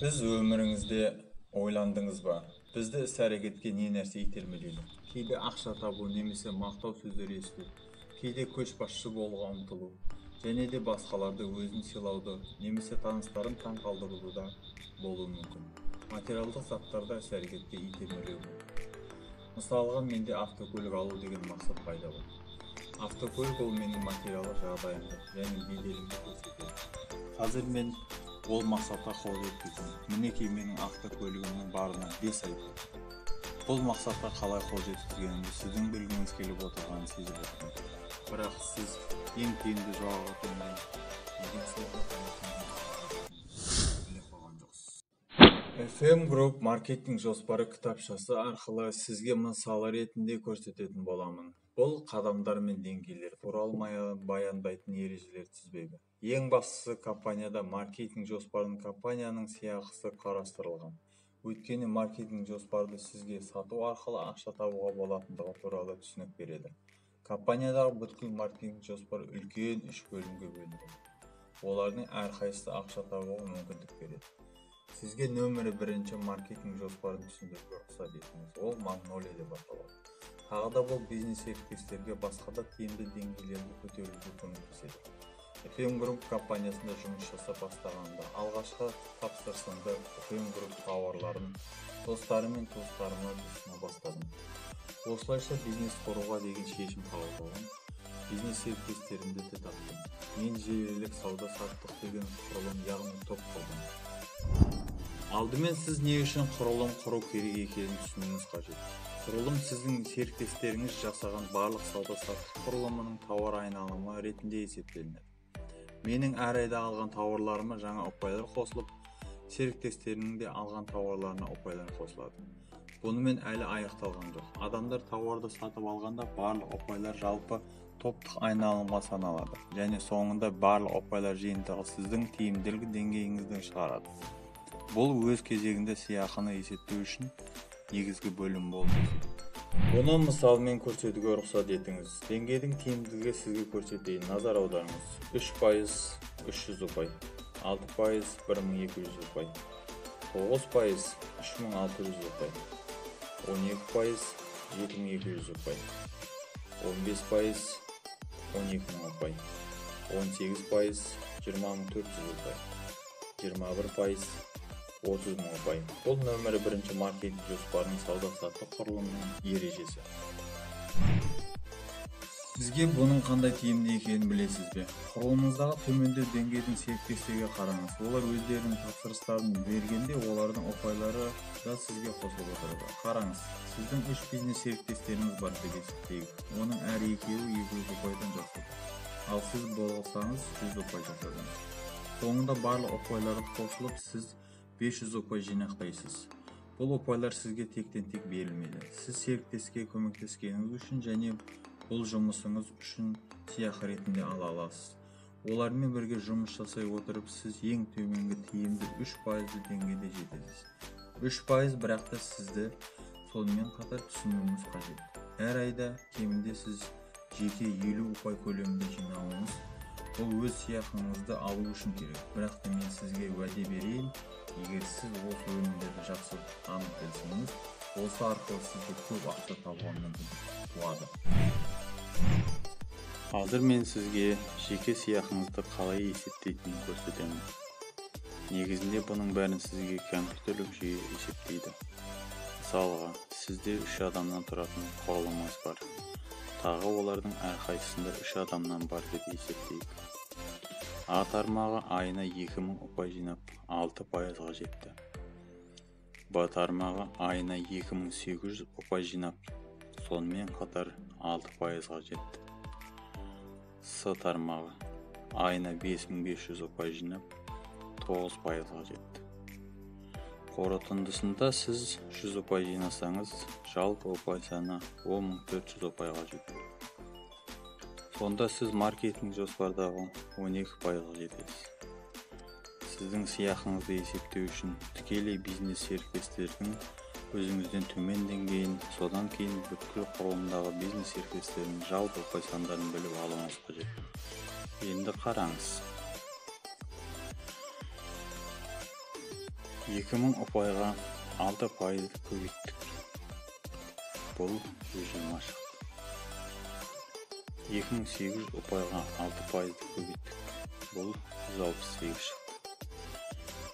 Siz өміріңізде ойландыңыз ба? Бізді іс-әрекетке не нәрсе итермелейді? Кейде ақша табу немесе мақтау сөздер есту, кейде көшбасшы болуға ұмтылу, және де басқаларды өзін сыйлауды немесе таныстарын таң қалдыруды да болуы мүмкін. Материалдық заттарда іс-әрекетке итермелеуі мүмкін. Мысалға, менде автокөлік алу деген мақсат пайда болды. Автокөлік ол менің материалдық жағдайымды және беделімді көрсетеді. Қазір мен ол мақсатқа қол жеткіздім. Мінекей менің автокөлігімнің барына 5 ай болды. Бұл мақсатқа қалай қол жеткізгенімді сіздің білгіңіз келіп отырғанын сезіп отырмын. Бірақ сіз ең тиімді жауапқа төнген деген сөзді біле қойған жоқсыз. FM Group маркетинг жоспары кітапшасы арқылы сізге мысалы ретінде көрсететін боламын. Бұл қадамдар мен деңгейлер туралы баяндайтын ережелер тізбегі. Ең бастысы, компанияда маркетинг жоспарының компанияның сыйақысы қарастырылған. Өйткені маркетинг жоспарды сізге сату арқылы ақша табуға болатындығы туралы түсінік береді. Компаниядағы бүткіл маркетинг жоспары үлкен 3 бөлімге бөлінген. Олардың әрқайсысы ақша табуға мүмкіндік береді. Сізге нөмірі 1 маркетинг жоспарын түсіндіруге рұқсат етіңіз. Ол Магнолия деп аталады. Тағы да бұл бизнес серіктестерге басқа да тиімді деңгейлерді көтеруге көмектеседі. FM Group компаниясында жұмыс жасап бастағанда алғашқы тапсырысымды FM Group тауарларын достарым мен туыстарыма ұсына бастадым. Осылайша бизнес құруға деген шешім қабылдадым. Бизнес серіктестерімді де таптым. Мен желілік сауда-саттық деген құрылым, яғни топ құрдым. Алдымен сіз не үшін құрылым құру керек екенін түсінуіңіз қажет. Құрылым сіздің серіктестеріңіз жасаған барлық сауда-саттық құрылымының тауар айналымы ретінде есептелінеді. Менің әр айда алған тауарларыма жаңа ұпайлар қосылып, серіктестерінің де алған тауарларына ұпайлар қосылады. Бұнымен әлі аяқталған жоқ. Адамдар тауарды сатып алғанда барлық ұпайлар жалпы топтық айналымға саналады, және соңында барлық ұпайлар жиынтығы сіздің тиімділік деңгейіңізді шығарады. Бұл өз кезегінде сыйақыны есептеу үшін негізгі бөлім болды. Бұны мысалмен көрсетуге рұқсат етіңіз. Деңгейдің тиімділігі сізге көрсетейін. Назар аударыңыз. 3% 300 ұпай, 6% 1200 ұпай, 9% 3600 ұпай, 12% 7200 ұпай, 15% 12000 ұпай, 18% 20400 ұпай, 21% 30.000 ұпай. Бұл нөмірі 1 маркетинг жоспарының сауда-саттық құрылымының ережесі. Сізге бұның қандай тиімді екенін білесіз бе? Құрылымыңыздағы төмендеу деңгейдің серіктестерге қараңыз. Олар өздерінің тапсырыстарын бергенде олардың ұпайлары да сізге қосылып отырады. Қараңыз, сіздің 3 бизнес серіктестеріңіз бар деп есептейік. Оның әр екеуі 200 ұпайдан жасады. Ал сіз болсаңыз 100 ұпай жасадыңыз. Соңында барлық ұпайлары қосылып, сіз 500 ұпай жинақтайсыз. Бұл ұпайлар сізге тектен-тек берілмейді. Сіз серіктеске көмектескеніңіз үшін және бұл жұмысыңыз үшін сыйақы ретінде ала аласыз. Олармен бірге жұмыс жасай отырып, сіз ең төменгі тиімді 3% деңгейде жетесіз. 3% бірақ та сізді сонымен қатар түсінуіңіз қажет. Әр айда кемінде сіз жеке 50 ұпай көлемінде жинауыңыз. Бұл өз сыйақыңызды алу үшін керек. Бірақ та мен сізге уәде берейін, егер сіз осы өнімдерді жақсы танып білсеңіз, осы арқылы сізге көп ақша табуға мүмкіндік туады. Қазір мен сізге жеке сыйақыңызды қалай есептейтінін көрсетемін. Негізінде бұның бәрін сізге компьютерлік жүйе есептейді. Мысалға, сізде 3 адамнан тұратын құрылымыңыз бар. Тағы олардың әрқайсысында 3 адамнан бар деп есептейік. А тармағы айына 2000 ұпай жинап 6%-ға жетті. Б тармағы айына 2800 ұпай жинап, сонымен қатар 6%-ға жетті. С тармағы айына 5500 ұпай жинап 9%-ға жетті. Қорытындысында сіз 100 ұпай жинасаңыз, жалпы ұпай саны 10400 ұпайға жетеді. Сонда сіз маркетинг жоспардағы 12%-ға жетесіз. Сіздің сыйақыңызды есептеу үшін тікелей бизнес серіктестердің өзіңізден төмен деңгейін, содан кейін бүткіл құрылымдағы бизнес серіктестердің жалпы ұпай сандарын біліп алуыңыз қажет. Енді қараңыз. 2000 ұпайға 6% көбейттік. Бұл 120 шықты. 2800 ұпайға 6% көбейттік. Бұл 168 шықты.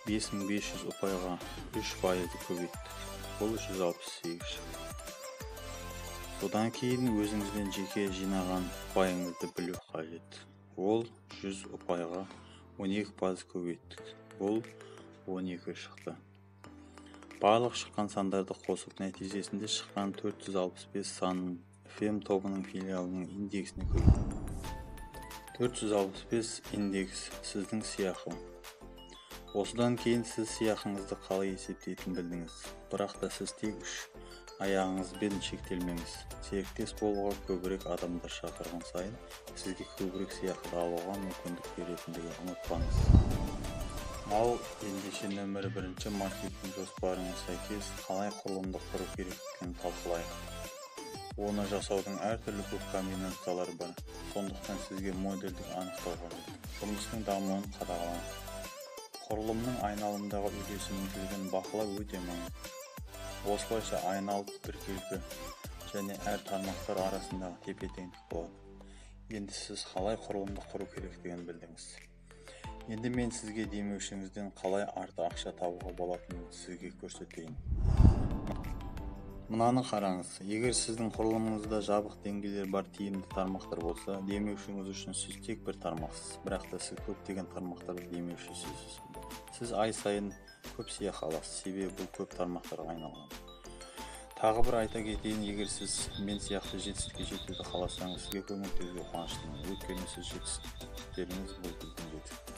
5500 ұпайға 3% көбейттік. Бұл 168 шықты. Содан кейін өзіңізден жеке жинаған ұпайыңызды білу қажет. Ол 100 ұпайға 12% көбейттік. Бұл 12 шықты. Барлық шыққан сандарды қосып, нәтижесінде шыққан 465 санын FM тобының филиалының индексіне көбейттік. 465 индекс сіздің сыйақы. Осыдан кейін сіз сыйақыңызды қалай есептейтін білдіңіз. Бірақ та сіз тек үш аяғыңызбен шектелмеңіз. Серіктес болуға көбірек адамдар шақырған сайын сізге көбірек сыйақы алуға мүмкіндік беретіндігін ұмытпаңыз. Ал ендеше нөмірі 1 маркетинг жоспарына сәйкес қалай құрылымды құру керектігін талқылайық. Оны жасаудың әртүрлі көп комбинациялары бар. Сондықтан сізге модельдік анықтау қажет. Жұмыстың дамуын қадағалаңыз. Құрылымның айналымдағы үйлесімділігін бақылау өте маңызды. Осылайша айналып біркелкі және әр тармақтар арасындағы тепе-теңдік болады. Енді сіз қалай құрылымды құру керектігін білдіңіз. Енді мен сізге демеушіңізден қалай арты ақша табуға болатынын сізге көрсетейін. Мынаны қараңыз. Егер сіздің құрылымыңызда жабық деңгейлер бар тиімді тармақтар болса, демеушіңіз үшін сіз тек бір тармақсыз. Бірақ та сіз көптеген тармақтарды демеушісіз. Сіз ай сайын көп сыйақы аласыз, себебі бұл көп тармақтарға айналған. Тағы бір айта кетейін, егер сіз мен сияқты жетістікке жетуді қаласаңыз, сізге көмектесуге қуаныштымын. Өйткені сіз жетістіктеріңіз бұл біздің жетістік.